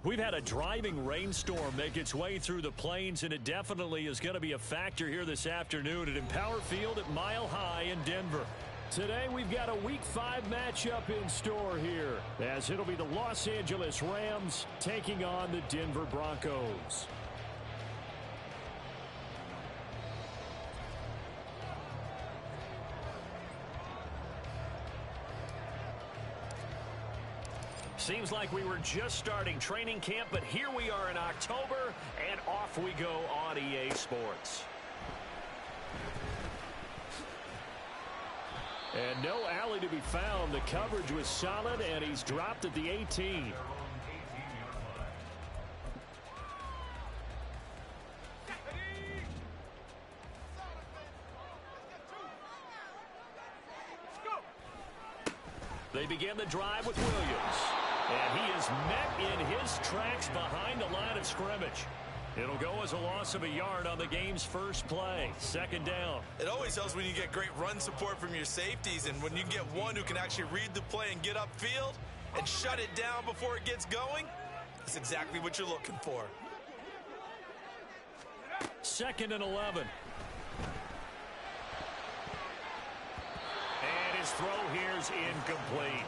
We've had a driving rainstorm make its way through the plains, and it definitely is going to be a factor here this afternoon at Empower Field at Mile High in Denver. Today we've got a Week 5 matchup in store here, as it'll be the Los Angeles Rams taking on the Denver Broncos. Seems like we were just starting training camp, but here we are in October, and off we go on EA Sports. And no alley to be found. The coverage was solid, and he's dropped at the 18. They begin the drive with Williams. And he is met in his tracks behind the line of scrimmage. It'll go as a loss of a yard on the game's first play. Second down. It always helps when you get great run support from your safeties, and when you get one who can actually read the play and get upfield and shut it down before it gets going, that's exactly what you're looking for. Second and 11. And his throw here is incomplete.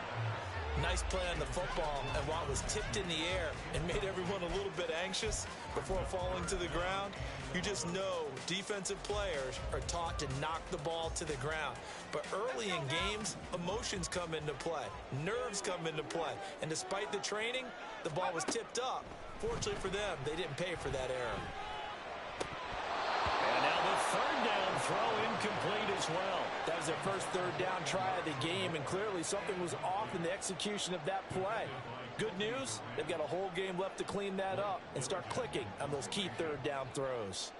Nice play on the football, and while it was tipped in the air and made everyone a little bit anxious before falling to the ground, you just know defensive players are taught to knock the ball to the ground. But early in games, emotions come into play, nerves come into play, and despite the training, the ball was tipped up. Fortunately for them, they didn't pay for that error. And now the third down throw incomplete as well. That was their first third down try of the game, and clearly something was off in the execution of that play. Good news, they've got a whole game left to clean that up and start clicking on those key third down throws.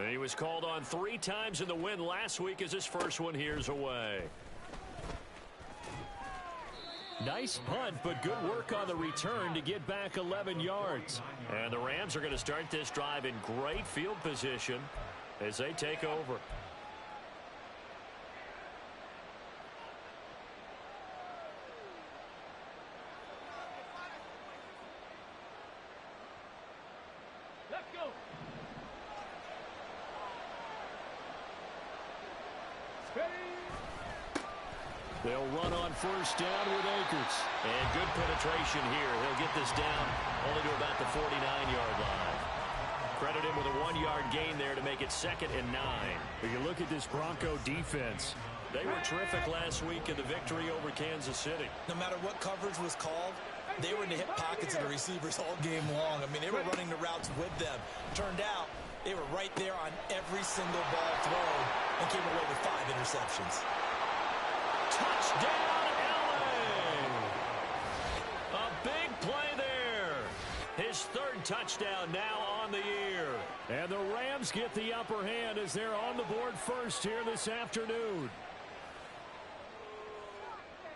He was called on 3 times in the win last week as his first one here's away. Nice punt, but good work on the return to get back 11 yards. And the Rams are going to start this drive in great field position as they take over. Let's go. They'll run on first down with Akers. And good penetration here. He'll get this down only to about the 49-yard line. Credit him with a 1-yard gain there to make it 2nd and 9. When you look at this Bronco defense, they were terrific last week in the victory over Kansas City. No matter what coverage was called, they were in the hip pockets of the receivers all game long. I mean, they were running the routes with them. Turned out, they were right there on every single ball thrown and came away with 5 interceptions. Touchdown, LA! A big play there. His 3rd touchdown now on the year. And the Rams get the upper hand as they're on the board first here this afternoon.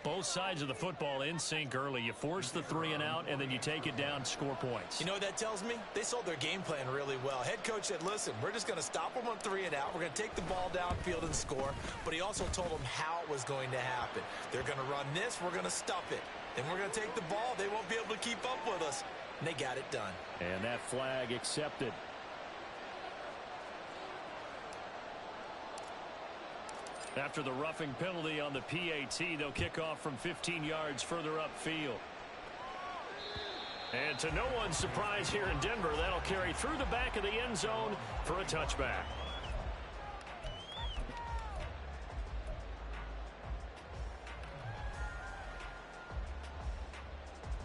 Both sides of the football in sync early. You force the 3 and out, and then you take it down, score points. You know what that tells me? They sold their game plan really well. Head coach said, listen, we're just going to stop them on 3 and out. We're going to take the ball downfield and score. But he also told them how it was going to happen. They're going to run this. We're going to stuff it. Then we're going to take the ball. They won't be able to keep up with us. And they got it done. And that flag accepted. After the roughing penalty on the PAT, they'll kick off from 15 yards further upfield. And to no one's surprise here in Denver, that'll carry through the back of the end zone for a touchback.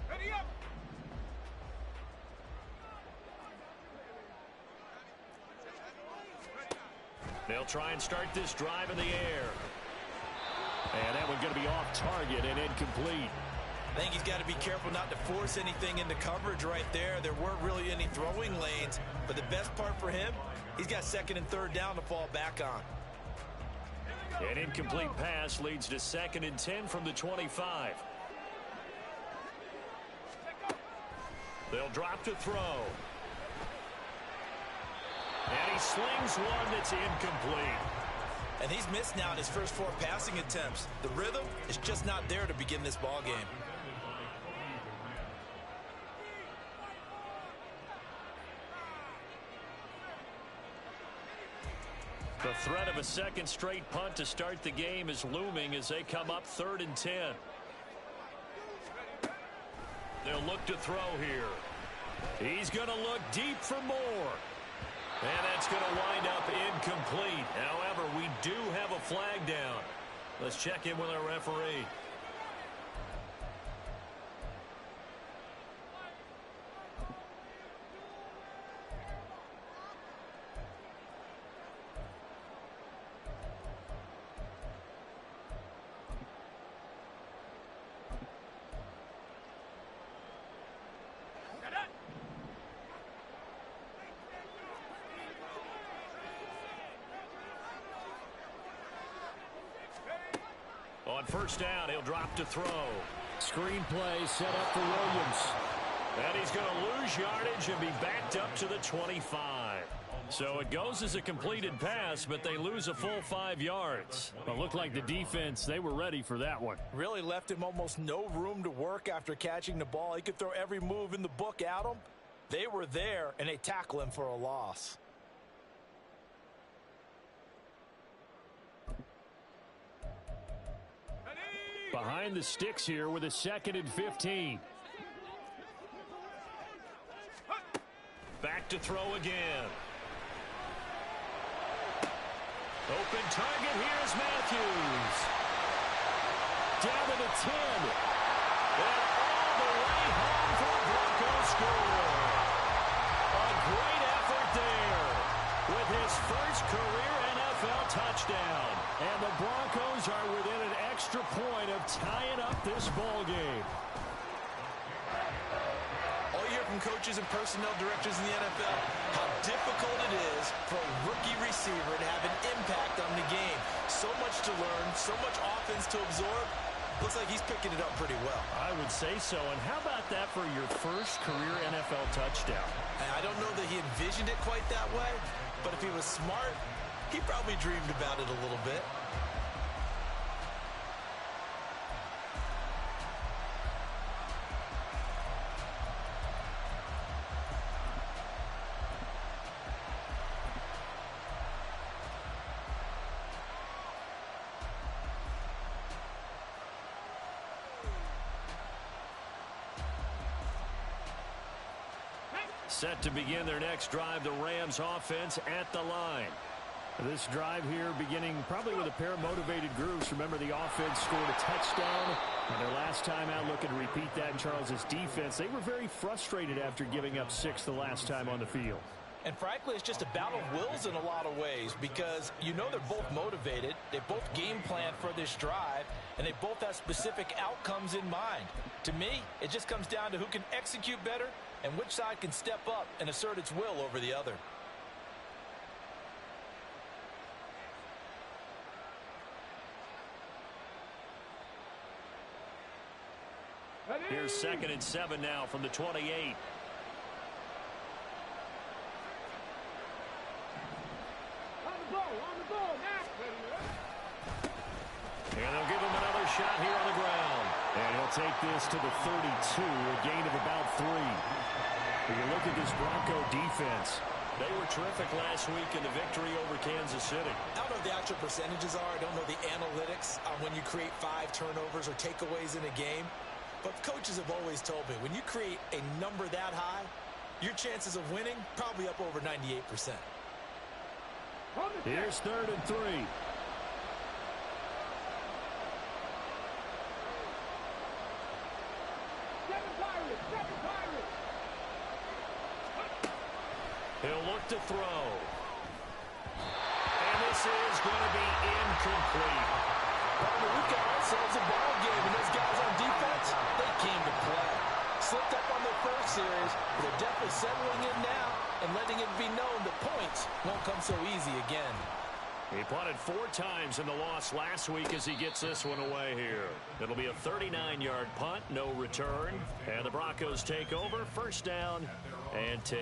Ready up. They'll try and start this drive in the air. And that one's going to be off target and incomplete. I think he's got to be careful not to force anything into coverage right there. There weren't really any throwing lanes. But the best part for him, he's got 2nd and 3rd down to fall back on. An incomplete pass leads to 2nd and 10 from the 25. They'll drop to throw. And he slings one that's incomplete. And he's missed now in his first 4 passing attempts. The rhythm is just not there to begin this ball game. The threat of a second straight punt to start the game is looming as they come up 3rd and 10. They'll look to throw here. He's going to look deep for more. And that's going to wind up incomplete. However, we do have a flag down. Let's check in with our referee. On first down, he'll drop to throw. Screenplay set up for Williams. And he's going to lose yardage and be backed up to the 25. So it goes as a completed pass, but they lose a full 5 yards. Well, it looked like the defense, they were ready for that one. Really left him almost no room to work after catching the ball. He could throw every move in the book at him. They were there, and they tackle him for a loss. Behind the sticks here with a 2nd and 15. Back to throw again. Open target. Here's Matthews. Down to the 10. And all the way home for a Broncos score. A great effort there with his first career NFL touchdown. And the Broncos are within an extra point of tying up this ball game. All you hear from coaches and personnel directors in the NFL, how difficult it is for a rookie receiver to have an impact on the game. So much to learn, so much offense to absorb. Looks like he's picking it up pretty well. I would say so. And how about that for your first career NFL touchdown? I don't know that he envisioned it quite that way, but if he was smart, he probably dreamed about it a little bit. Set to begin their next drive, the Rams offense at the line. This drive here beginning probably with a pair of motivated groups. Remember, the offense scored a touchdown. And their last time out looking to repeat that in Charles's defense. They were very frustrated after giving up 6 the last time on the field. And frankly, it's just a battle of wills in a lot of ways because you know they're both motivated. They both game plan for this drive, and they both have specific outcomes in mind. To me, it just comes down to who can execute better and which side can step up and assert its will over the other. Here's 2nd and 7 now from the 28. On the goal, now. And they'll give him another shot here on the ground. And he'll take this to the 32, a gain of about 3. When you look at this Bronco defense, they were terrific last week in the victory over Kansas City. I don't know what the actual percentages are. I don't know the analytics on when you create 5 turnovers or takeaways in a game. But coaches have always told me, when you create a number that high, your chances of winning probably up over 98%. here's 3rd and 3. He'll look to throw. And this is going to be incomplete. Partner, we've got ourselves a ball game, and those guys on defense, they came to play. Slipped up on their first series, but they're definitely settling in now and letting it be known that points won't come so easy again. He punted 4 times in the loss last week as he gets this one away here. It'll be a 39-yard punt, no return. And the Broncos take over, first down and 10.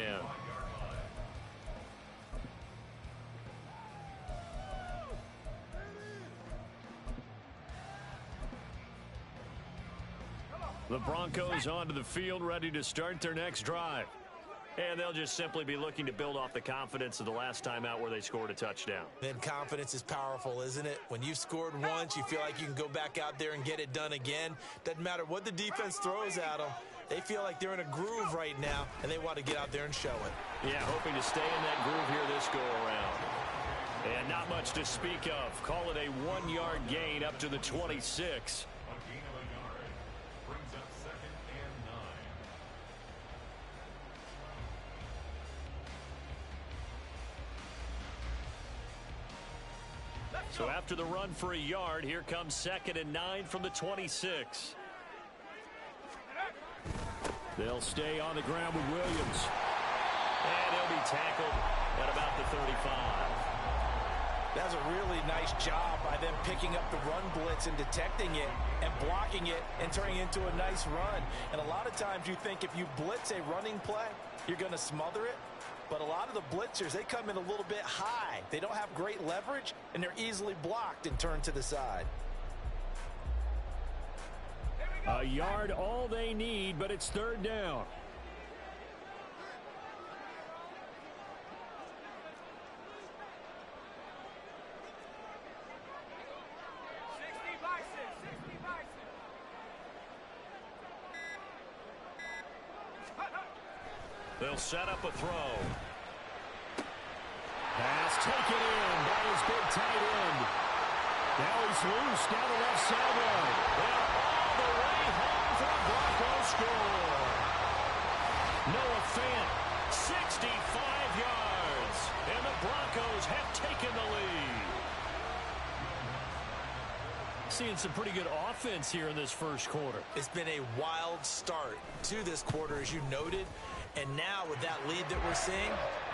The Broncos onto the field, ready to start their next drive. And they'll just simply be looking to build off the confidence of the last time out where they scored a touchdown. Then confidence is powerful, isn't it? When you've scored once, you feel like you can go back out there and get it done again. Doesn't matter what the defense throws at them. They feel like they're in a groove right now, and they want to get out there and show it. Yeah, hoping to stay in that groove here this go-around. And not much to speak of. Call it a 1-yard gain up to the 26. So after the run for a yard, here comes 2nd and 9 from the 26. They'll stay on the ground with Williams. And he'll be tackled at about the 35. That's a really nice job by them picking up the run blitz and detecting it and blocking it and turning it into a nice run. And a lot of times you think if you blitz a running play, you're going to smother it. But a lot of the blitzers, they come in a little bit high. They don't have great leverage, and they're easily blocked and turned to the side. A yard all they need, but it's 3rd down. They'll set up a throw. Pass taken in by his big tight end. Now he's loose down the left sideline. And all the way home for the Broncos score. Noah Fant, 65 yards. And the Broncos have taken the lead. Seeing some pretty good offense here in this first quarter. It's been a wild start to this quarter, as you noted. And now with that lead that we're seeing,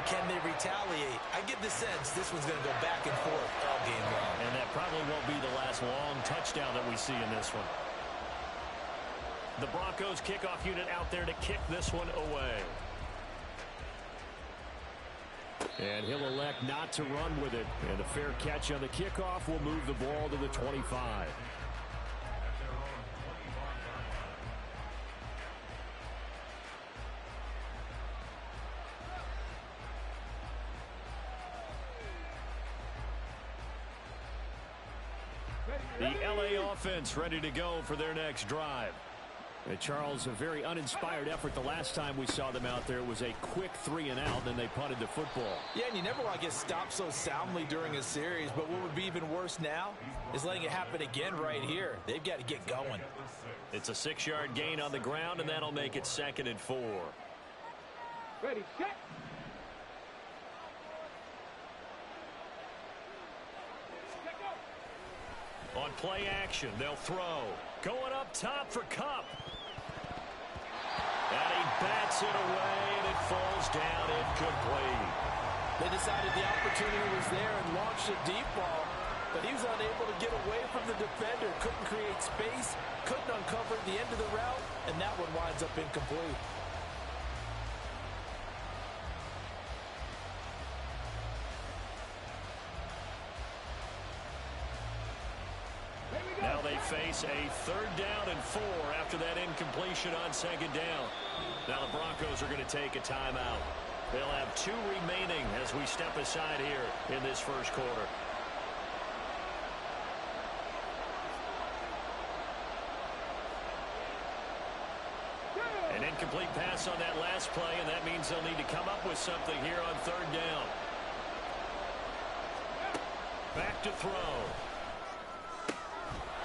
can they retaliate? I get the sense this one's going to go back and forth all game long. And that probably won't be the last long touchdown that we see in this one. The Broncos kickoff unit out there to kick this one away. And he'll elect not to run with it. And a fair catch on the kickoff will move the ball to the 25. The LA offense ready to go for their next drive. And Charles, a very uninspired effort. The last time we saw them out there was a quick 3-and-out, then they punted the football. Yeah, and you never want to get stopped so soundly during a series, but what would be even worse now is letting it happen again right here. They've got to get going. It's a 6-yard gain on the ground, and that'll make it 2nd and 4. Ready, set. On play action, they'll throw. Going up top for Kupp. And he bats it away, and it falls down incomplete. They decided the opportunity was there and launched a deep ball, but he was unable to get away from the defender. Couldn't create space, couldn't uncover the end of the route, and that one winds up incomplete. Now they face a 3rd down and 4 after that incompletion on 2nd down. Now the Broncos are going to take a timeout. They'll have 2 remaining as we step aside here in this first quarter. An incomplete pass on that last play, and that means they'll need to come up with something here on 3rd down. Back to throw.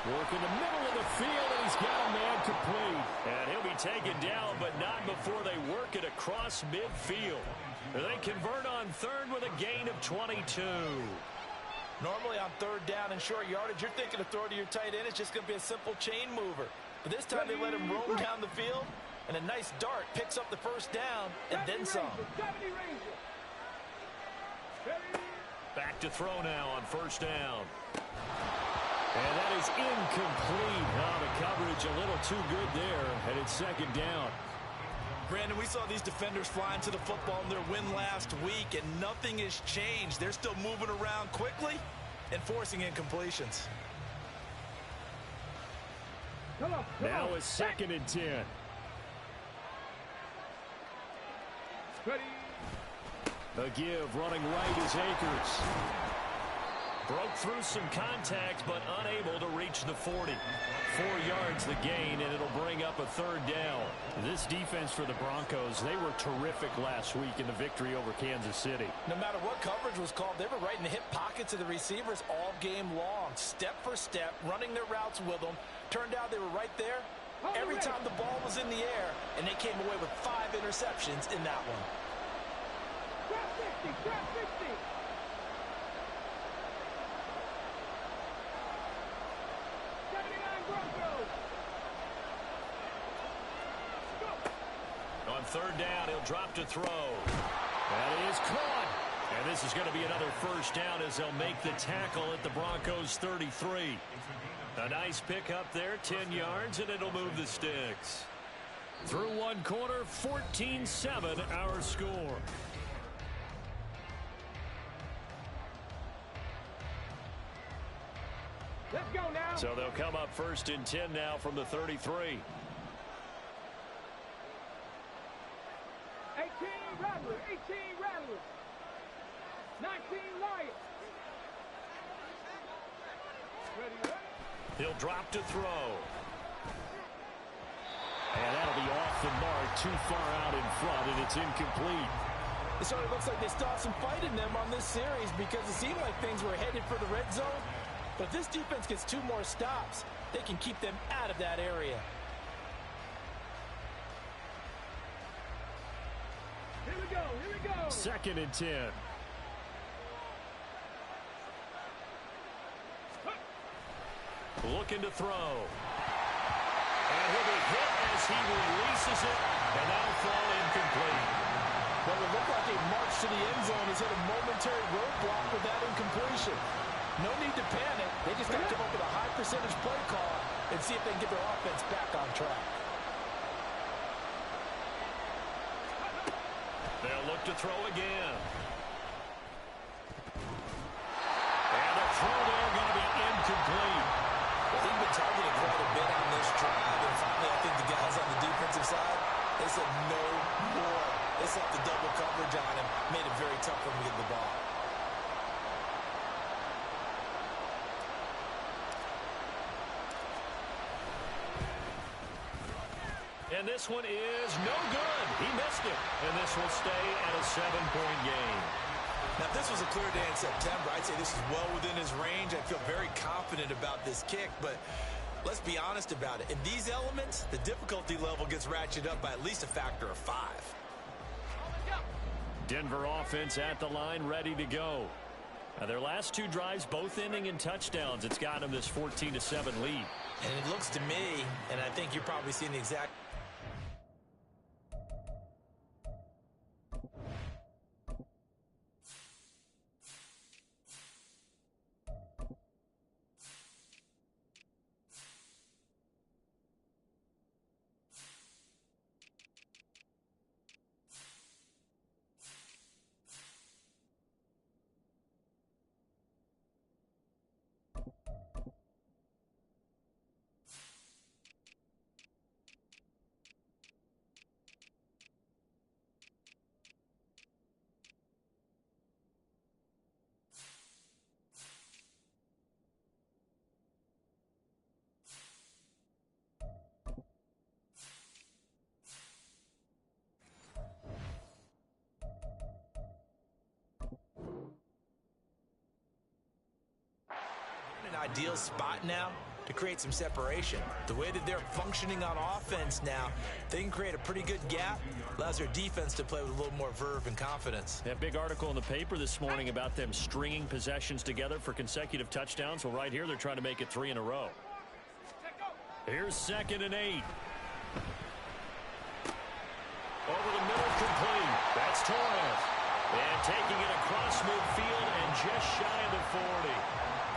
Work in the middle of the field, and he's got a man complete. And he'll be taken down, but not before they work it across midfield. They convert on 3rd with a gain of 22. Normally on 3rd down and short yardage, you're thinking of throw to your tight end. It's just going to be a simple chain mover. But this time they let him roam down the field, and a nice dart picks up the 1st down and then some. Back to throw now on 1st down. And that is incomplete. Oh, the coverage a little too good there, and it's 2nd down. Brandon, we saw these defenders flying to the football in their win last week, and nothing has changed. They're still moving around quickly and forcing incompletions. Now a 2nd and 10. Ready. The give running right is Akers. Broke through some contact, but unable to reach the 40. 4 yards the gain, and it'll bring up a 3rd down. This defense for the Broncos, they were terrific last week in the victory over Kansas City. No matter what coverage was called, they were right in the hip pockets of the receivers all game long. Step for step, running their routes with them. Turned out they were right there every time the ball was in the air, and they came away with 5 interceptions in that one. Drop 50, drop 50. On 3rd down, he'll drop to throw. That is caught. And this is going to be another 1st down as they'll make the tackle at the Broncos 33. A nice pickup there, 10 yards, and it'll move the sticks. Through 1 quarter, 14-7 our score. Let's go now. So they'll come up 1st and 10 now from the 33. 18 Rattlers, 18 Rattlers. 19 Lions. Ready. He'll drop to throw. And that'll be off the mark, too far out in front, and it's incomplete. It certainly looks like they still have some fight in them on this series because it seemed like things were headed for the red zone. But if this defense gets 2 more stops, they can keep them out of that area. Here we go, here we go. 2nd and 10. Looking to throw. And he'll be hit as he releases it, and that'll fall incomplete. What would look like a march to the end zone has hit a momentary roadblock with that incompletion. No need to panic. They just got to come up with a high percentage play call and see if they can get their offense back on track. They'll look to throw again. And the throw there going to be incomplete. Well, he's been targeted quite a bit on this drive, and finally I think the guys on the defensive side, they said no more. They slapped the double coverage on him, made it very tough for him to get the ball. And this one is no good. He missed it. And this will stay at a 7-point game. Now, if this was a clear day in September, I'd say this is well within his range. I feel very confident about this kick, but let's be honest about it. In these elements, the difficulty level gets ratcheted up by at least a factor of 5. Denver offense at the line, ready to go. Now, their last 2 drives, both ending in touchdowns. It's got them this 14-7 lead. And it looks to me, and I think you're probably seeing the exact ideal spot now to create some separation. The way that they're functioning on offense now, they can create a pretty good gap. Allows their defense to play with a little more verve and confidence. That big article in the paper this morning about them stringing possessions together for consecutive touchdowns. Well, right here, they're trying to make it 3 in a row. Here's 2nd and 8. Over the middle, complete. That's Torres. And taking it across midfield and just shy of the 40.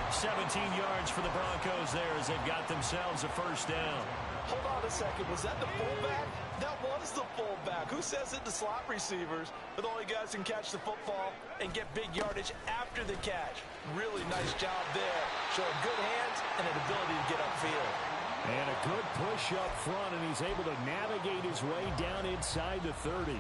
17 yards for the Broncos there as they've got themselves a 1st down. Hold on a second. Was that the fullback? That was the fullback. Who says it to slot receivers? But the only guys can catch the football and get big yardage after the catch. Really nice job there. Showing good hands and an ability to get upfield. And a good push up front, and he's able to navigate his way down inside the 30.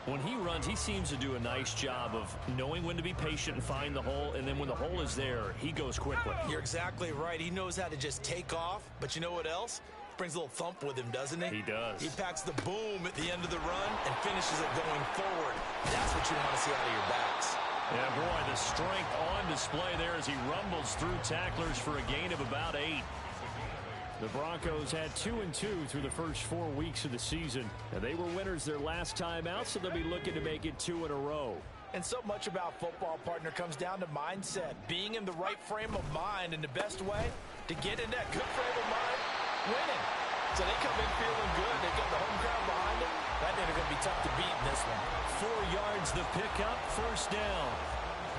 When he runs, he seems to do a nice job of knowing when to be patient and find the hole, and then when the hole is there, he goes quickly. You're exactly right. He knows how to just take off, but you know what else? Brings a little thump with him, doesn't he? He does. He packs the boom at the end of the run and finishes it going forward. That's what you want to see out of your backs. Yeah, boy, the strength on display there as he rumbles through tacklers for a gain of about 8. The Broncos had 2-2 through the first 4 weeks of the season. And they were winners their last time out, so they'll be looking to make it 2 in a row. And so much about football, partner, comes down to mindset. Being in the right frame of mind, and the best way to get in that good frame of mind, winning. So they come in feeling good. They got the home crowd behind them. That they're going to be tough to beat in this one. 4 yards the pickup, first down.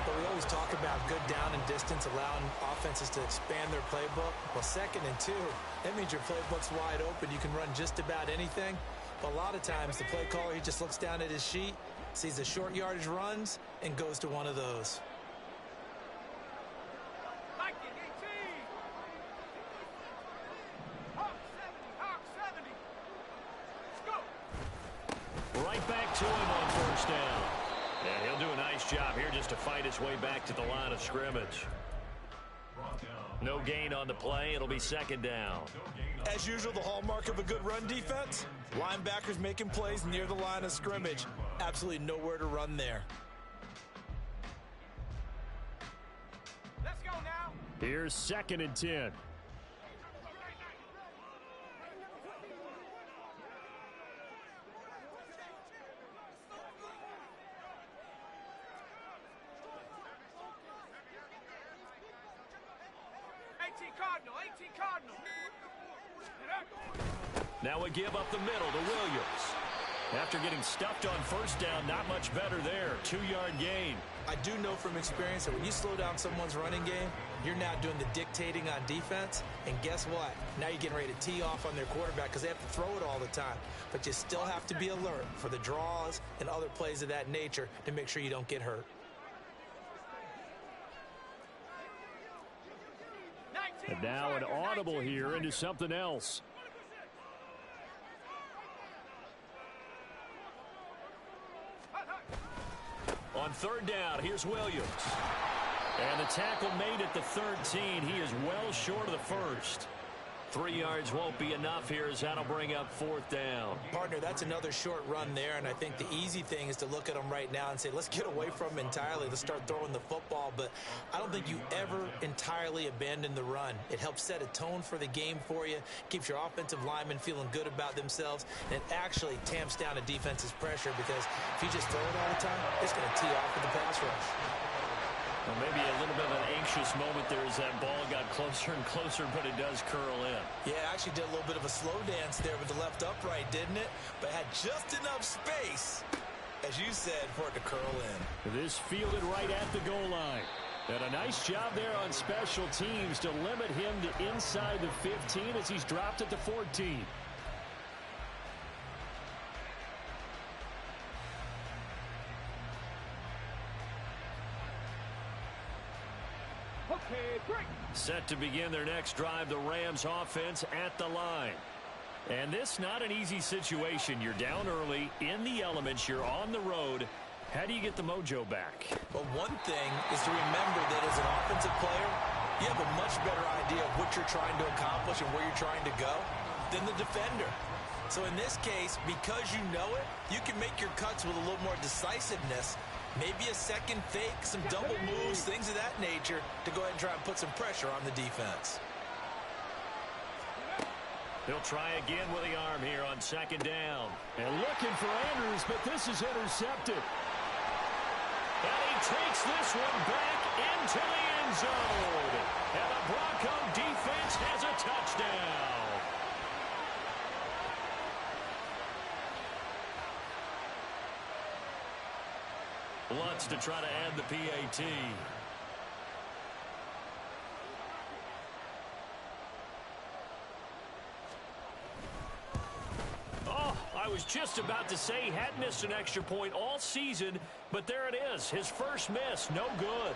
But we always talk about good down and distance, allowing offenses to expand their playbook. Well, 2nd and 2, that means your playbook's wide open. You can run just about anything. But a lot of times, the play caller, he just looks down at his sheet, sees the short yardage runs, and goes to one of those. Like it, 18. Hawk 70. Let's go. Right back to him on first down. And he'll do a nice job here just to fight his way back to the line of scrimmage. No gain on the play. It'll be 2nd down. As usual, the hallmark of a good run defense, linebackers making plays near the line of scrimmage. Absolutely nowhere to run there. Let's go now. Here's 2nd and 10. Cardinal. Now a give up the middle to Williams. After getting stuffed on first down, not much better there. 2-yard gain. I do know from experience that when you slow down someone's running game, you're now doing the dictating on defense. And guess what? Now you're getting ready to tee off on their quarterback because they have to throw it all the time. But you still have to be alert for the draws and other plays of that nature to make sure you don't get hurt. And now an audible here into something else. On 3rd down, here's Williams. And the tackle made at the 13. He is well short of the first. 3 yards won't be enough here as that'll bring up 4th down. Partner, that's another short run there, and I think the easy thing is to look at them right now and say, let's get away from them entirely. Let's start throwing the football, but I don't think you ever entirely abandon the run. It helps set a tone for the game for you, keeps your offensive linemen feeling good about themselves, and it actually tamps down a defense's pressure because if you just throw it all the time, it's going to tee off with the pass rush. Well, maybe a little bit of an anxious moment there as that ball got closer and closer, but it does curl in. Yeah, actually did a little bit of a slow dance there with the left upright, didn't it? But had just enough space, as you said, for it to curl in. This fielded right at the goal line. And a nice job there on special teams to limit him to inside the 15 as he's dropped at the 14. Okay, break. Set to begin their next drive, the Rams offense at the line. And this not an easy situation. You're down early, in the elements, you're on the road. How do you get the mojo back? Well, one thing is to remember that as an offensive player, you have a much better idea of what you're trying to accomplish and where you're trying to go than the defender. So in this case, because you know it, you can make your cuts with a little more decisiveness. Maybe a second fake, some double moves, things of that nature to go ahead and try and put some pressure on the defense. He'll try again with the arm here on 2nd down. And looking for Andrews, but this is intercepted. And he takes this one back into the end zone. And the Bronco defense has a touchdown. Lutz to try to add the PAT. Oh, I was just about to say he had missed an extra point all season, but there it is. His first miss, no good.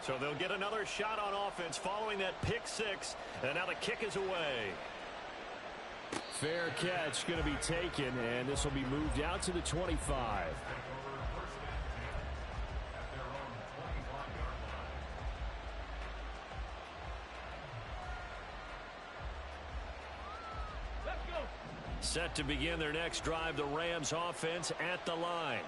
So they'll get another shot on offense following that pick six. And now the kick is away. Fair catch going to be taken, and this will be moved out to the 25. Set to begin their next drive, the Rams offense at the line.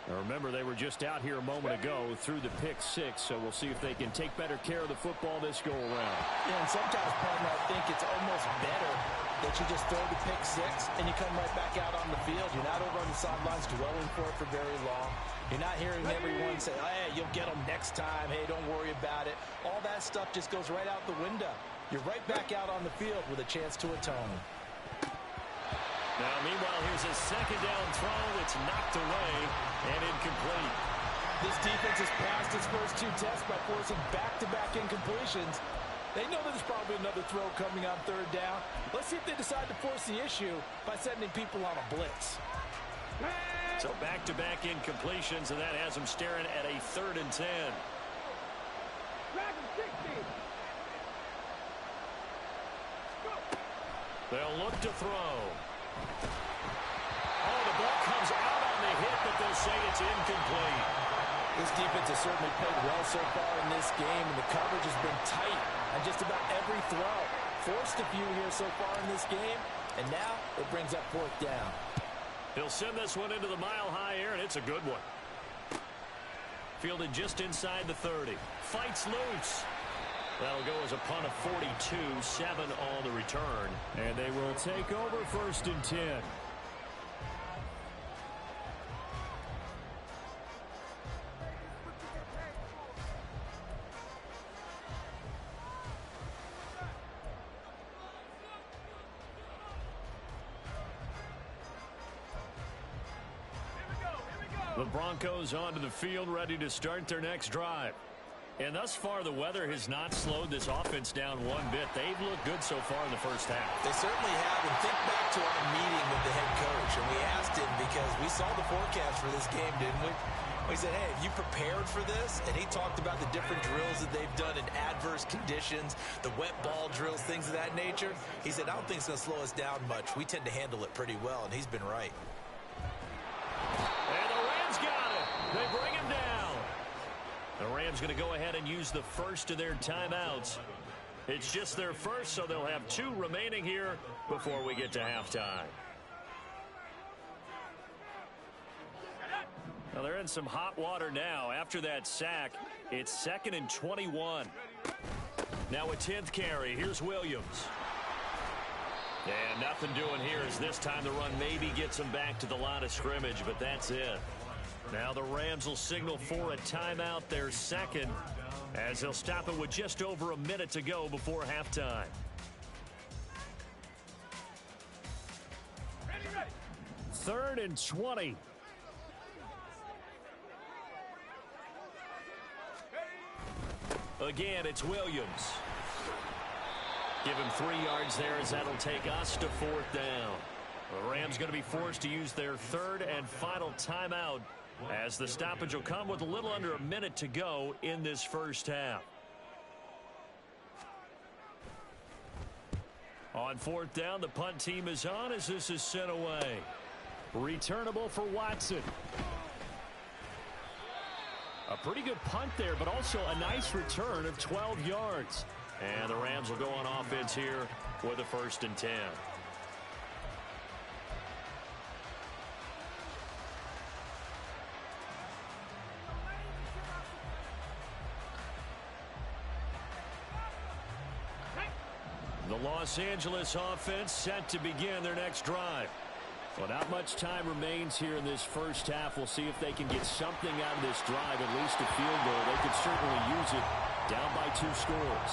Now remember, they were just out here a moment ago through the pick six, so we'll see if they can take better care of the football this go-around. Yeah, and sometimes, partner, I think it's almost better that you just throw the pick six and you come right back out on the field. You're not over on the sidelines dwelling for it for very long. You're not hearing everyone say, hey, you'll get them next time. Hey, don't worry about it. All that stuff just goes right out the window. You're right back out on the field with a chance to atone. Now, meanwhile, here's a second down throw. It's knocked away and incomplete. This defense has passed its first two tests by forcing back-to-back incompletions. They know there's probably another throw coming on third down. Let's see if they decide to force the issue by sending people on a blitz. So back-to-back incompletions, and that has them staring at a 3rd and 10. They'll look to throw. Oh, the ball comes out on the hit, but they'll say it's incomplete. This defense has certainly played well so far in this game, and the coverage has been tight on just about every throw. Forced a few here so far in this game, and now it brings up 4th down. He'll send this one into the mile-high air, and it's a good one. Fielded just inside the 30. Fights loose. That'll go as a punt of 42, 7 on the return. And they will take over 1st and 10. The Broncos onto the field, ready to start their next drive. And thus far, the weather has not slowed this offense down one bit. They've looked good so far in the first half. They certainly have. And think back to our meeting with the head coach. And we asked him because we saw the forecast for this game, didn't we? We said, hey, have you prepared for this? And he talked about the different drills that they've done in adverse conditions, the wet ball drills, things of that nature. He said, I don't think it's going to slow us down much. We tend to handle it pretty well, and he's been right. And the Rams got it. They bring him down. The Rams going to go ahead and use the first of their timeouts. It's just their first, so they'll have 2 remaining here before we get to halftime. Now they're in some hot water now. After that sack, it's 2nd and 21. Now a 10th carry. Here's Williams. And nothing doing here as this time the run maybe gets them back to the line of scrimmage, but that's it. Now the Rams will signal for a timeout, their second, as they'll stop it with just over a minute to go before halftime. Ready. 3rd and 20. Again, it's Williams. Give him 3 yards there as that'll take us to 4th down. The Rams going to be forced to use their 3rd and final timeout, as the stoppage will come with a little under a minute to go in this first half. On 4th down, the punt team is on as this is sent away. Returnable for Watson. A pretty good punt there, but also a nice return of 12 yards. And the Rams will go on offense here with a 1st and 10. The Los Angeles offense set to begin their next drive. Well, not much time remains here in this first half. We'll see if they can get something out of this drive, at least a field goal. They could certainly use it down by 2 scores.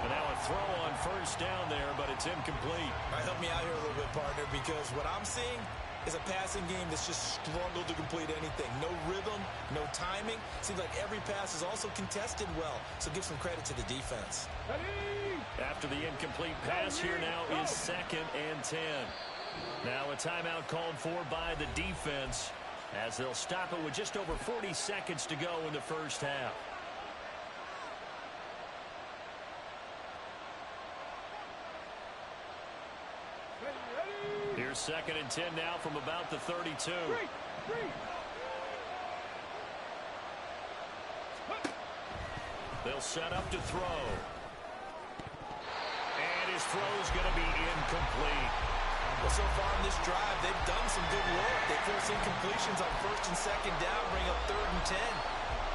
And now a throw on 1st down there, but it's incomplete. All right, help me out here a little bit, partner, because what I'm seeing is a passing game that's just struggled to complete anything. No rhythm, no timing. Seems like every pass is also contested well, so give some credit to the defense. After the incomplete pass, here now is 2nd and 10. Now a timeout called for by the defense as they'll stop it with just over 40 seconds to go in the first half. 2nd and 10 now from about the 32. They'll set up to throw. And his throw's going to be incomplete. Well, so far in this drive, they've done some good work. They force incompletions on 1st and 2nd down, bring up 3rd and 10.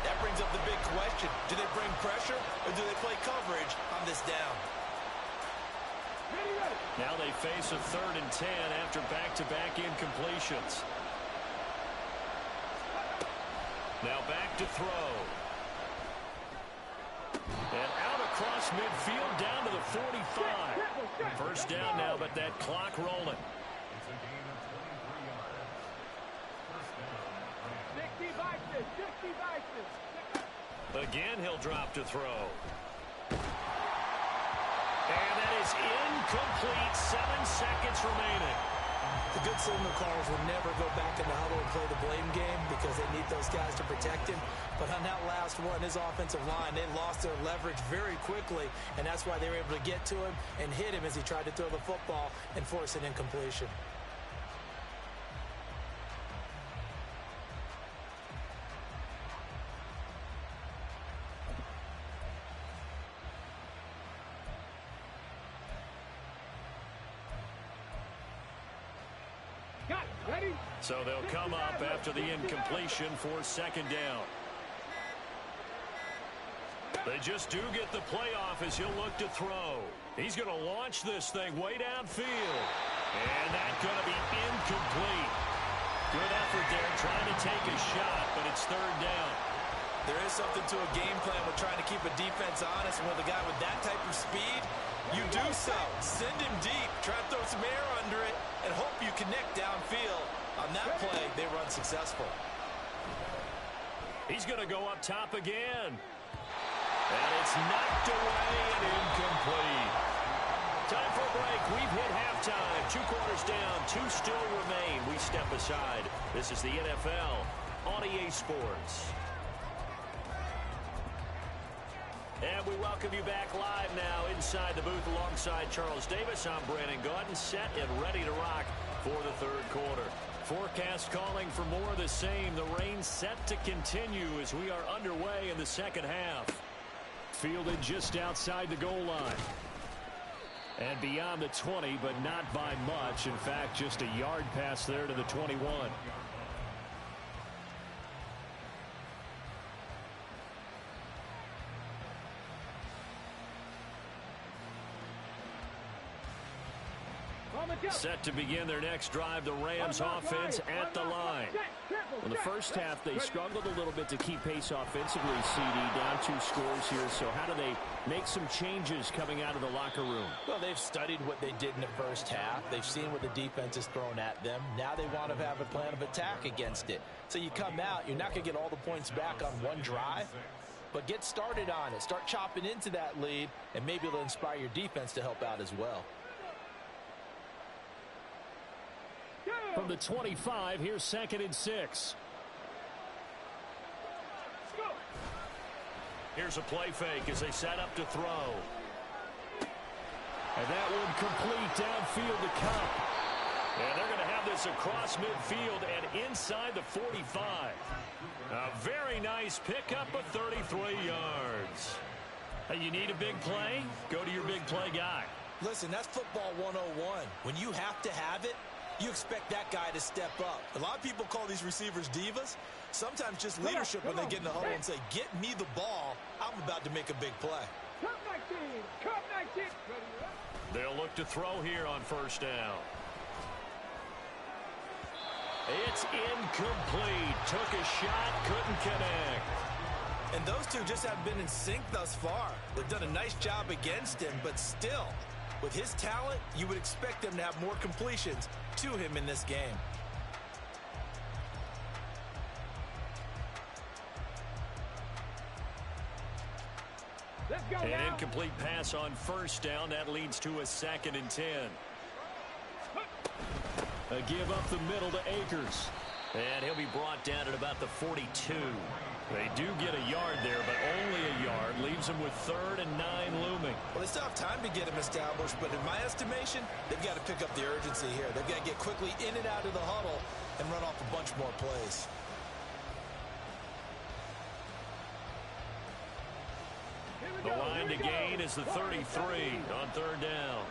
That brings up the big question. Do they bring pressure or do they play coverage on this down? Now they face a 3rd and 10 after back-to-back incompletions. Now back to throw. And out across midfield down to the 45. First down now, but that clock rolling. Again, he'll drop to throw. And that is incomplete. 7 seconds remaining. The good signal callers will never go back in the huddle and play the blame game because they need those guys to protect him. But on that last one, his offensive line, they lost their leverage very quickly, and that's why they were able to get to him and hit him as he tried to throw the football and force an incompletion. So they'll come up after the incompletion for 2nd down. They just do get the playoff as he'll look to throw. He's going to launch this thing way downfield. And that's going to be incomplete. Good effort there trying to take a shot, but it's 3rd down. There is something to a game plan with trying to keep a defense honest. And with a guy with that type of speed, you do so. Send him deep. Try to throw some air under it and hope you connect downfield. On that play, they run successful. He's going to go up top again. And it's knocked away and incomplete. Time for a break. We've hit halftime. 2 quarters down. 2 still remain. We step aside. This is the NFL on EA Sports. And we welcome you back live now inside the booth alongside Charles Davis. I'm Brandon Gaudin, set and ready to rock for the 3rd quarter. Forecast calling for more of the same. The rain set to continue as we are underway in the 2nd half. Fielded just outside the goal line. And beyond the 20, but not by much. In fact, just a yard pass there to the 21. Set to begin their next drive, the Rams offense at the line. In the first half, they struggled a little bit to keep pace offensively, CD, down 2 scores here. So how do they make some changes coming out of the locker room? Well, they've studied what they did in the first half. They've seen what the defense has thrown at them. Now they want to have a plan of attack against it. So you come out, you're not going to get all the points back on one drive, but get started on it. Start chopping into that lead, and maybe it'll inspire your defense to help out as well. From the 25, here's 2nd and 6. Here's a play fake as they set up to throw. And that one complete downfield to Cup. And they're going to have this across midfield and inside the 45. A very nice pickup of 33 yards. Hey, you need a big play? Go to your big play guy. Listen, that's football 101. When you have to have it, you expect that guy to step up. A lot of people call these receivers divas. Sometimes just leadership when they get in the huddle and say, get me the ball. I'm about to make a big play. They'll look to throw here on 1st down. It's incomplete. Took a shot, couldn't connect. And those two just haven't been in sync thus far. They've done a nice job against him, but still, with his talent, you would expect them to have more completions to him in this game. An incomplete pass on 1st down. That leads to a 2nd and 10. A give up the middle to Akers. And he'll be brought down at about the 42. They do get a yard there, but only a yard. Leaves them with 3rd and 9 looming. Well, they still have time to get him established, but in my estimation, they've got to pick up the urgency here. They've got to get quickly in and out of the huddle and run off a bunch more plays. The line to gain is the 33 on 3rd down.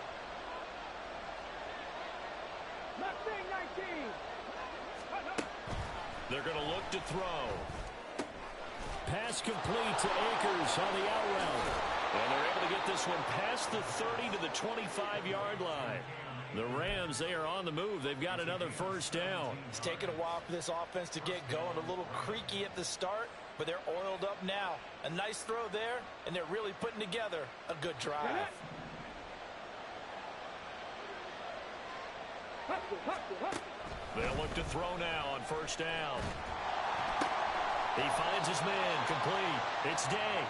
They're going to look to throw. Pass complete to Akers on the out route. And they're able to get this one past the 30 to the 25-yard line. The Rams, they are on the move. They've got another 1st down. It's taken a while for this offense to get going. A little creaky at the start, but they're oiled up now. A nice throw there, and they're really putting together a good drive. They'll look to throw now on 1st down. He finds his man, complete. It's Day.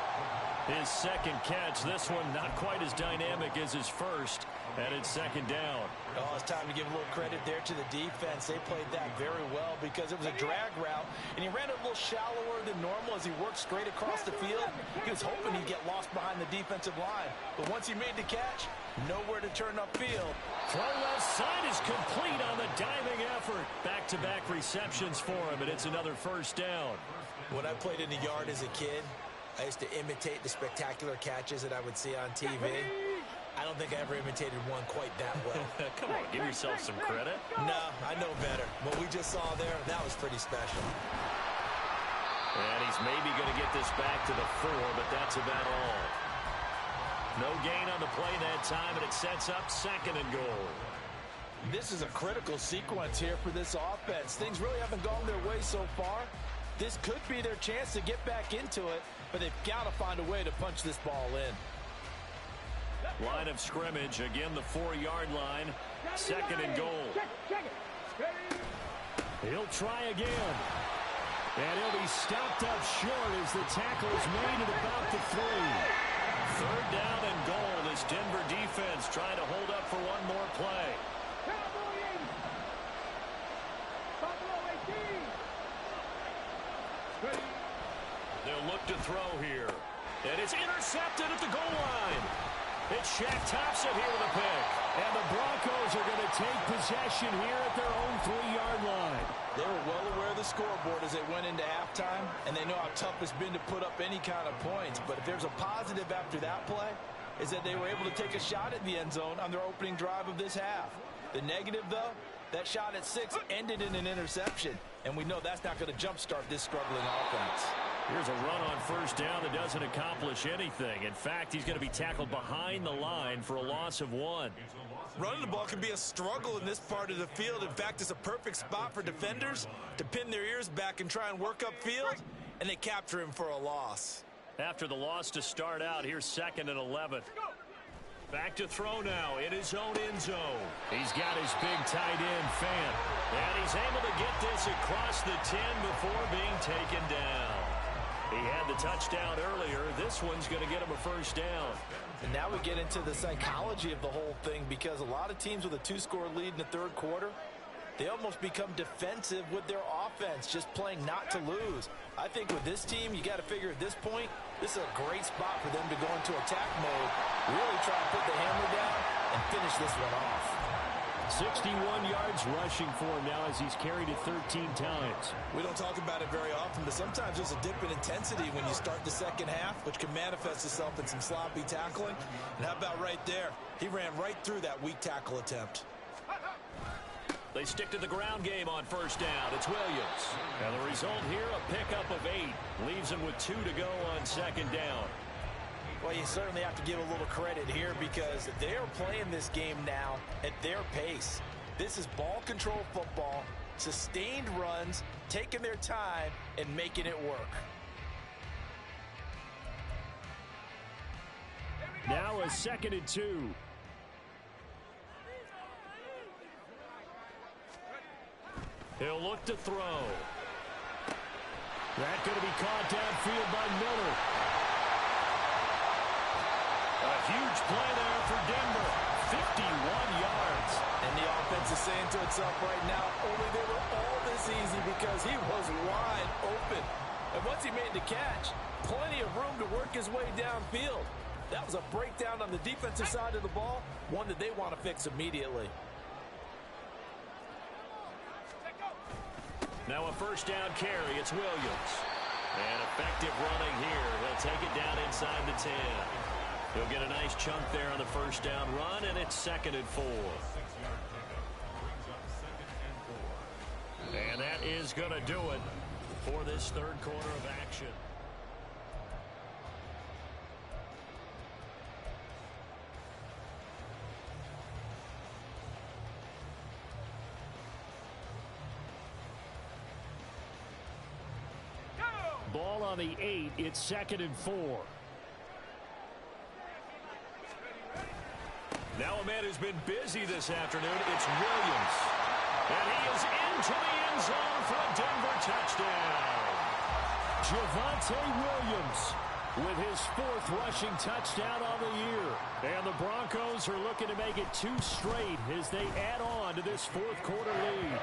His 2nd catch. This one not quite as dynamic as his first, and it's 2nd down. Oh, it's time to give a little credit there to the defense. They played that very well because it was a drag route, and he ran it a little shallower than normal as he worked straight across the field. He was hoping he'd get lost behind the defensive line, but once he made the catch, nowhere to turn upfield. Throw left side is complete on the diving effort. Back-to-back receptions for him, and it's another 1st down. When I played in the yard as a kid, I used to imitate the spectacular catches that I would see on TV. I don't think I ever imitated one quite that well. Come on, give yourself some credit. No, I know better. What we just saw there, that was pretty special. And he's maybe going to get this back to the 4, but that's about all. No gain on the play that time, and it sets up 2nd and goal. This is a critical sequence here for this offense. Things really haven't gone their way so far. This could be their chance to get back into it, but they've got to find a way to punch this ball in. Line of scrimmage, again the 4-yard line, 2nd and goal. He'll try again. And he'll be stopped up short as the tackle is made at about the 3. 3rd down and goal. This Denver defense trying to hold up for one more play. They'll look to throw here. And it's intercepted at the goal line. It's Shaq Thompson here with a pick. And the Broncos are going to take possession here at their own 3-yard line. They were well aware of the scoreboard as they went into halftime, and they know how tough it's been to put up any kind of points. But if there's a positive after that play, is that they were able to take a shot at the end zone on their opening drive of this half. The negative, though, that shot at 6 ended in an interception, and we know that's not going to jumpstart this struggling offense. Here's a run on 1st down that doesn't accomplish anything. In fact, he's going to be tackled behind the line for a loss of 1. Running the ball can be a struggle in this part of the field. In fact, it's a perfect spot for defenders to pin their ears back and try and work upfield, and they capture him for a loss. After the loss to start out, here's 2nd and 11. Back to throw now in his own end zone. He's got his big tight end, Fant. And he's able to get this across the 10 before being taken down. He had the touchdown earlier. This one's going to get him a 1st down. And now we get into the psychology of the whole thing, because a lot of teams with a 2-score lead in the 3rd quarter, they almost become defensive with their offense, just playing not to lose. I think with this team, you got to figure at this point, this is a great spot for them to go into attack mode, really try to put the hammer down and finish this one off. 61 yards rushing for him now as he's carried it 13 times. We don't talk about it very often, but sometimes there's a dip in intensity when you start the 2nd half, which can manifest itself in some sloppy tackling. And how about right there? He ran right through that weak tackle attempt. They stick to the ground game on 1st down. It's Williams. And the result here, a pickup of 8. Leaves him with 2 to go on 2nd down. Well, you certainly have to give a little credit here because they're playing this game now at their pace. This is ball control football, sustained runs, taking their time, and making it work. Now a 2nd and 2. He'll look to throw. That's going to be caught downfield by Miller. A huge play there for Denver. 51 yards. And the offense is saying to itself right now, only they were all this easy because he was wide open. And once he made the catch, plenty of room to work his way downfield. That was a breakdown on the defensive side of the ball, one that they want to fix immediately. Now a first down carry. It's Williams. And effective running here. He'll take it down inside the 10. He'll get a nice chunk there on the first down run, and it's 2nd and 4. And that is going to do it for this third quarter of action. Ball on the 8. It's 2nd and 4. Now a man who's been busy this afternoon. It's Williams. And he is into the end zone for a Denver touchdown. Javonte Williams with his 4th rushing touchdown on the year. And the Broncos are looking to make it 2 straight as they add on to this 4th quarter lead.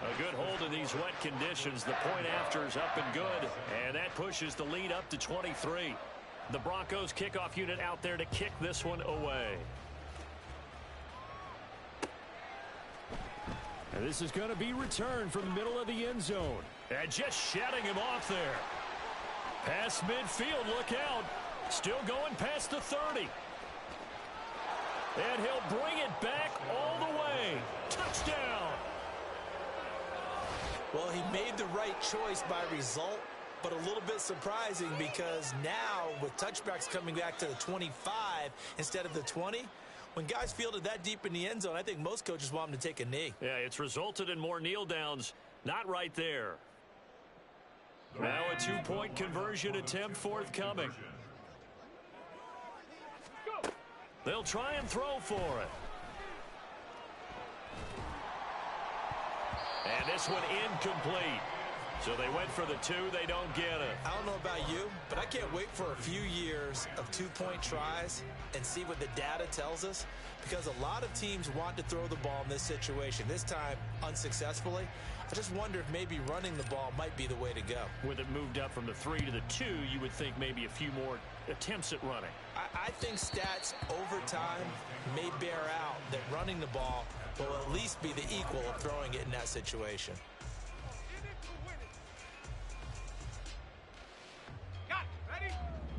A good hold in these wet conditions. The point after is up and good. And that pushes the lead up to 23. The Broncos kickoff unit out there to kick this one away. And this is going to be returned from the middle of the end zone. And just shutting him off there. Past midfield, look out. Still going past the 30. And he'll bring it back all the way. Touchdown. Well, he made the right choice by result, but a little bit surprising because now with touchbacks coming back to the 25 instead of the 20, when guys fielded that deep in the end zone, I think most coaches want them to take a knee. Yeah, it's resulted in more kneel downs. Not right there. Now a 2-point conversion attempt forthcoming. They'll try and throw for it. And this one incomplete. So they went for the 2. They don't get it. I don't know about you, but I can't wait for a few years of 2-point tries and see what the data tells us, because a lot of teams want to throw the ball in this situation. This time, unsuccessfully. I just wonder if maybe running the ball might be the way to go. With it moved up from the 3 to the 2, you would think maybe a few more attempts at running. I think stats over time may bear out that running the ball will at least be the equal of throwing it in that situation.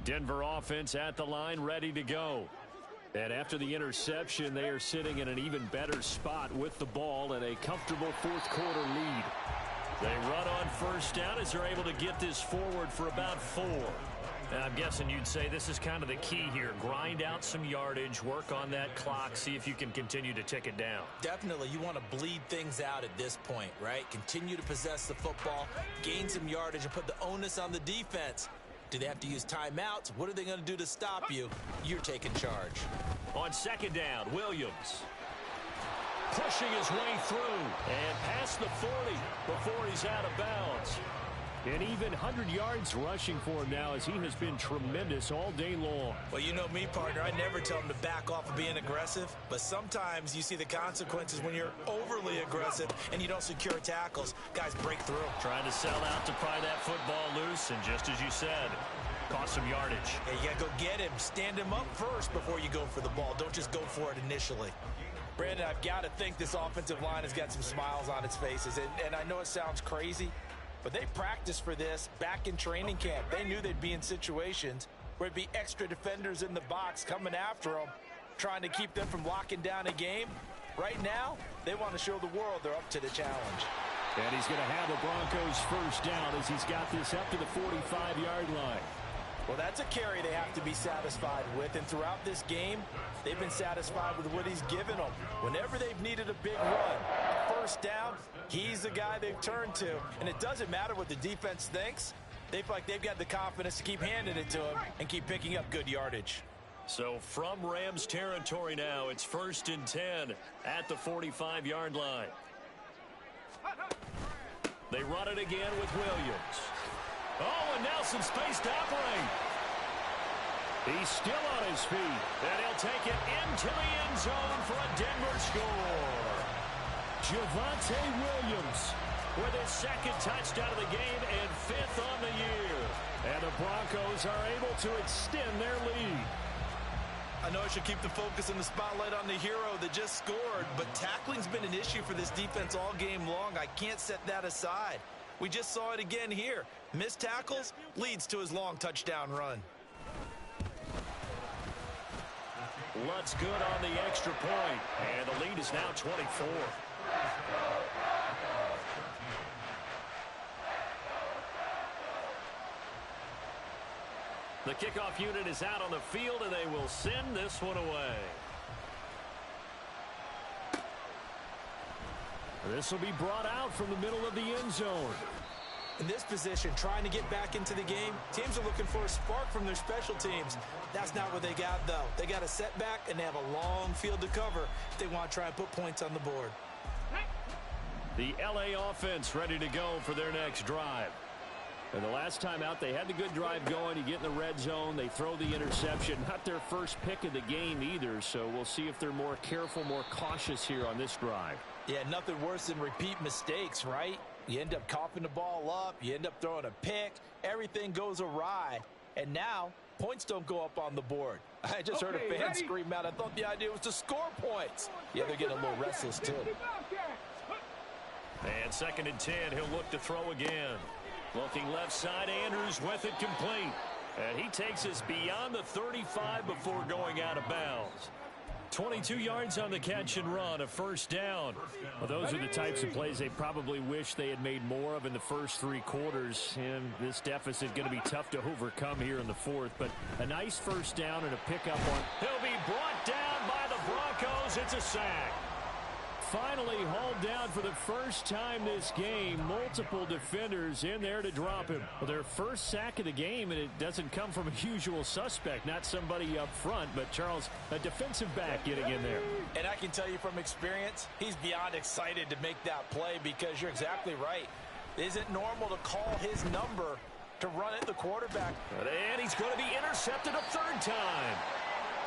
Denver offense at the line, ready to go. And after the interception, they are sitting in an even better spot with the ball and a comfortable 4th quarter lead. They run on first down as they're able to get this forward for about 4. And I'm guessing you'd say this is kind of the key here. Grind out some yardage, work on that clock, see if you can continue to tick it down. Definitely, you want to bleed things out at this point, right? Continue to possess the football, gain some yardage, and put the onus on the defense. Do they have to use timeouts? What are they going to do to stop you? You're taking charge. On 2nd down, Williams pushing his way through and past the 40 before he's out of bounds. And even 100 yards rushing for him now, as he has been tremendous all day long. Well, you know me, partner. I never tell him to back off of being aggressive, but sometimes you see the consequences when you're overly aggressive and you don't secure tackles. Guys break through. Trying to sell out to pry that football loose, and just as you said, cost some yardage. Yeah, you got to go get him. Stand him up first before you go for the ball. Don't just go for it initially. Brandon, I've got to think this offensive line has got some smiles on its faces, and I know it sounds crazy, but they practiced for this back in training camp. They knew they'd be in situations where it'd be extra defenders in the box coming after them, trying to keep them from locking down a game. Right now, they want to show the world they're up to the challenge. And he's going to have the Broncos first down as he's got this up to the 45-yard line. Well, that's a carry they have to be satisfied with, and throughout this game, they've been satisfied with what he's given them. Whenever they've needed a big run, a first down, he's the guy they've turned to. And it doesn't matter what the defense thinks. They feel like they've got the confidence to keep handing it to him and keep picking up good yardage. So from Rams territory now, it's 1st and 10 at the 45-yard line. They run it again with Williams. Oh, and now some space to operate. He's still on his feet. And he'll take it into the end zone for a Denver score. Javonte Williams with his second touchdown of the game and 5th on the year. And the Broncos are able to extend their lead. I know I should keep the focus and the spotlight on the hero that just scored, but tackling's been an issue for this defense all game long. I can't set that aside. We just saw it again here. Missed tackles leads to his long touchdown run. Lutt's good on the extra point, and the lead is now 24. The kickoff unit is out on the field, and they will send this one away. This will be brought out from the middle of the end zone. In this position, trying to get back into the game, teams are looking for a spark from their special teams. That's not what they got, though. They got a setback, and they have a long field to cover if they want to try and put points on the board. The L.A. offense ready to go for their next drive. And the last time out, they had the good drive going. You get in the red zone, they throw the interception. Not their first pick of the game either, so we'll see if they're more careful, more cautious here on this drive. Yeah, nothing worse than repeat mistakes, right? You end up coughing the ball up, you end up throwing a pick, everything goes awry, and now points don't go up on the board. I just heard a fan scream out. I thought the idea was to score points. Yeah, they're getting a little restless too. And 2nd and 10, he'll look to throw again. Looking left side, Andrews with it complete. And he takes us beyond the 35 before going out of bounds. 22 yards on the catch and run, a first down. Well, those are the types of plays they probably wish they had made more of in the first 3 quarters. And this deficit is going to be tough to overcome here in the 4th. But a nice first down and a pickup on. He'll be brought down by the Broncos. It's a sack. Finally hauled down for the first time this game. Multiple defenders in there to drop him. Well, their first sack of the game, and it doesn't come from a usual suspect, not somebody up front, but Charles, a defensive back getting in there. And I can tell you from experience, he's beyond excited to make that play because you're exactly right. It isn't normal to call his number to run at the quarterback. And he's going to be intercepted a 3rd time.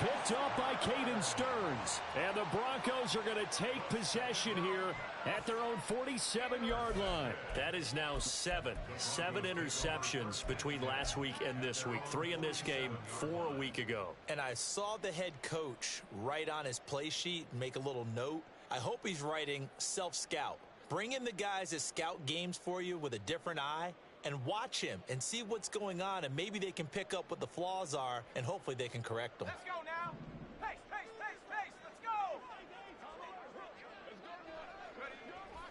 Picked off by Caden Stearns. And the Broncos are going to take possession here at their own 47-yard line. That is now 7 interceptions between last week and this week. 3 in this game, 4 a week ago. And I saw the head coach write on his play sheet and make a little note. I hope he's writing self-scout. Bring in the guys that scout games for you with a different eye and watch him and see what's going on, and maybe they can pick up what the flaws are, and hopefully they can correct them. Let's go now. Pace, pace, pace, pace. Let's go.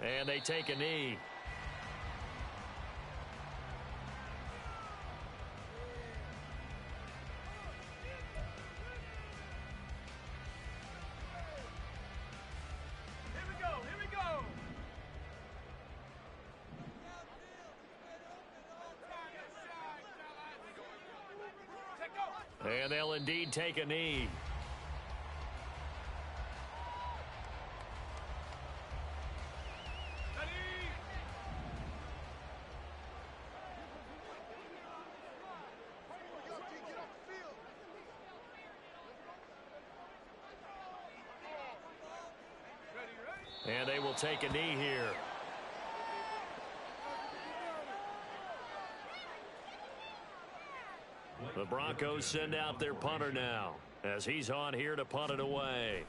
And they take a knee. Here we go. Here we go. And they'll indeed take a knee. And they will take a knee here. The Broncos send out their punter now as he's on here to punt it away.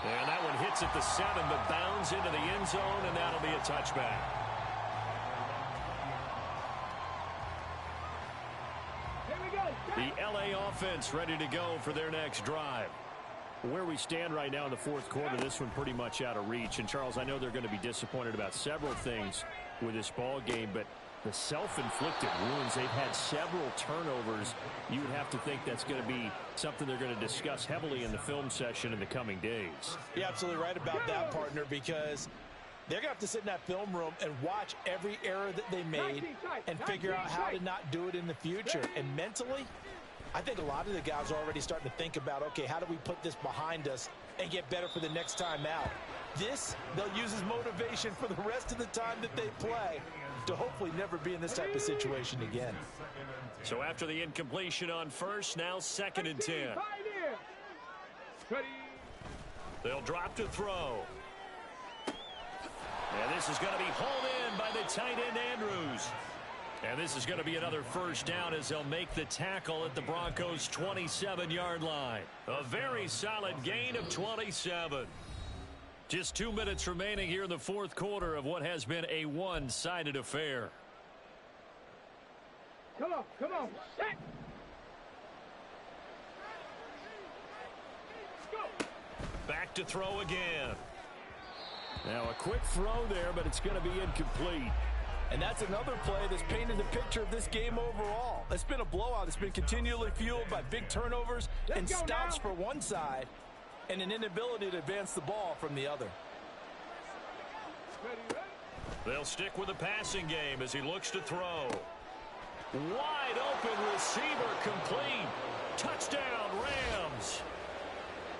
And that one hits at the 7 but bounds into the end zone, and that'll be a touchback. The L.A. offense ready to go for their next drive. Where we stand right now in the 4th quarter, this one pretty much out of reach. And, Charles, I know they're going to be disappointed about several things with this ball game, but the self-inflicted wounds, they've had several turnovers. You would have to think that's going to be something they're going to discuss heavily in the film session in the coming days. You're absolutely right about that, partner, because they're going to have to sit in that film room and watch every error that they made and figure out how to not do it in the future. And mentally, I think a lot of the guys are already starting to think about, okay, how do we put this behind us and get better for the next time out? This, they'll use as motivation for the rest of the time that they play to hopefully never be in this type of situation again. So after the incompletion on first, now 2nd and 10. Ready. They'll drop to throw. And this is going to be hauled in by the tight end, Andrews. And this is going to be another first down as they'll make the tackle at the Broncos' 27-yard line. A very solid gain of 27. Just 2 minutes remaining here in the fourth quarter of what has been a one-sided affair. Come on, set. Let's go. Back to throw again. Now a quick throw there, but it's going to be incomplete. And that's another play that's painted the picture of this game overall. It's been a blowout. It's been continually fueled by big turnovers and stops for one side and an inability to advance the ball from the other. Ready. They'll stick with the passing game as he looks to throw. Wide open receiver complete. Touchdown, Rams.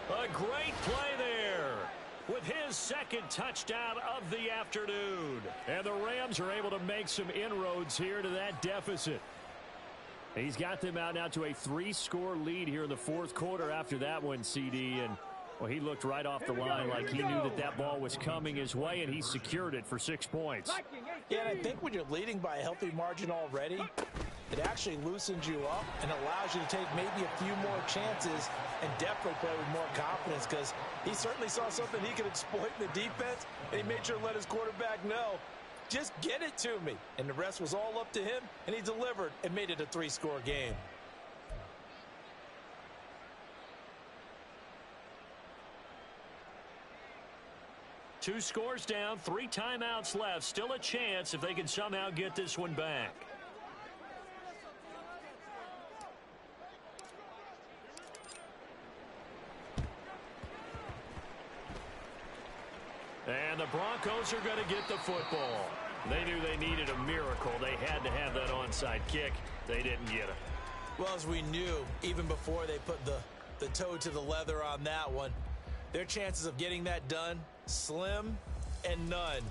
A great play there with his second touchdown of the afternoon. And the Rams are able to make some inroads here to that deficit. He's got them out now to a 3-score lead here in the fourth quarter after that one, CD. And, well, he looked right off the line like he knew that that ball was coming his way, and he secured it for 6 points. Yeah, and I think when you're leading by a healthy margin already, it actually loosens you up and allows you to take maybe a few more chances and definitely play with more confidence, because he certainly saw something he could exploit in the defense, and he made sure to let his quarterback know, just get it to me. And the rest was all up to him, and he delivered and made it a 3-score game. Two scores down, 3 timeouts left. Still a chance if they can somehow get this one back. And the Broncos are going to get the football. They knew they needed a miracle. They had to have that onside kick. They didn't get it. Well, as we knew, even before they put the toe to the leather on that one, their chances of getting that done, slim and none.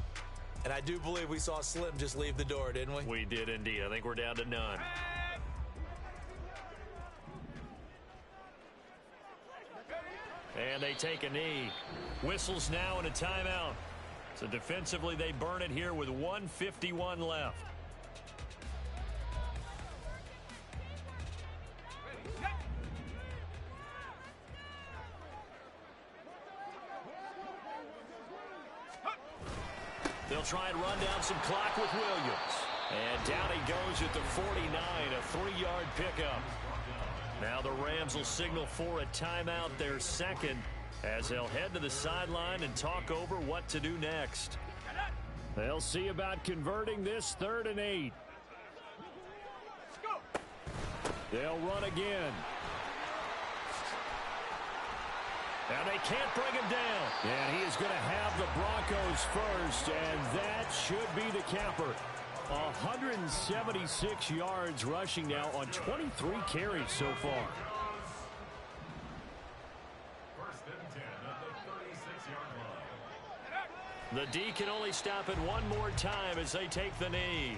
And I do believe we saw Slim just leave the door, didn't we? We did indeed. I think we're down to none. And they take a knee. Whistles now and a timeout. So defensively they burn it here with 1:51 left. They'll try and run down some clock with Williams. And down he goes at the 49, a 3-yard pickup. Now the Rams will signal for a timeout, their second, as they'll head to the sideline and talk over what to do next. They'll see about converting this 3rd and 8. They'll run again. Now they can't bring him down. And he is going to have the Broncos first, and that should be the capper. 176 yards rushing now on 23 carries so far. First and 10 at the 36-yard line. The D can only stop it one more time as they take the knee.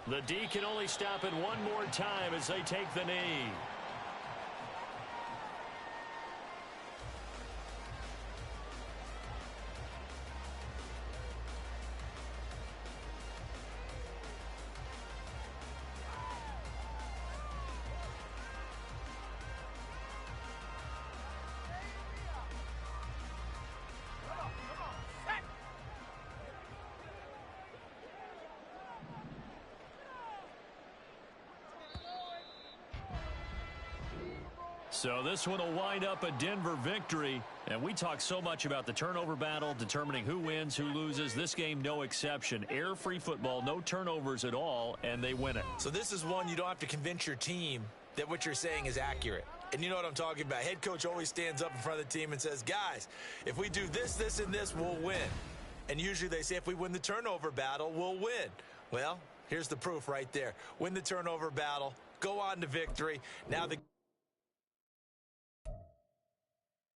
The D can only stop it one more time as they take the knee. So this one will wind up a Denver victory. And we talk so much about the turnover battle, determining who wins, who loses. This game, no exception. Air-free football, no turnovers at all, and they win it. So this is one you don't have to convince your team that what you're saying is accurate. And you know what I'm talking about. Head coach always stands up in front of the team and says, guys, if we do this, this, and this, we'll win. And usually they say if we win the turnover battle, we'll win. Well, here's the proof right there. Win the turnover battle, go on to victory. Now the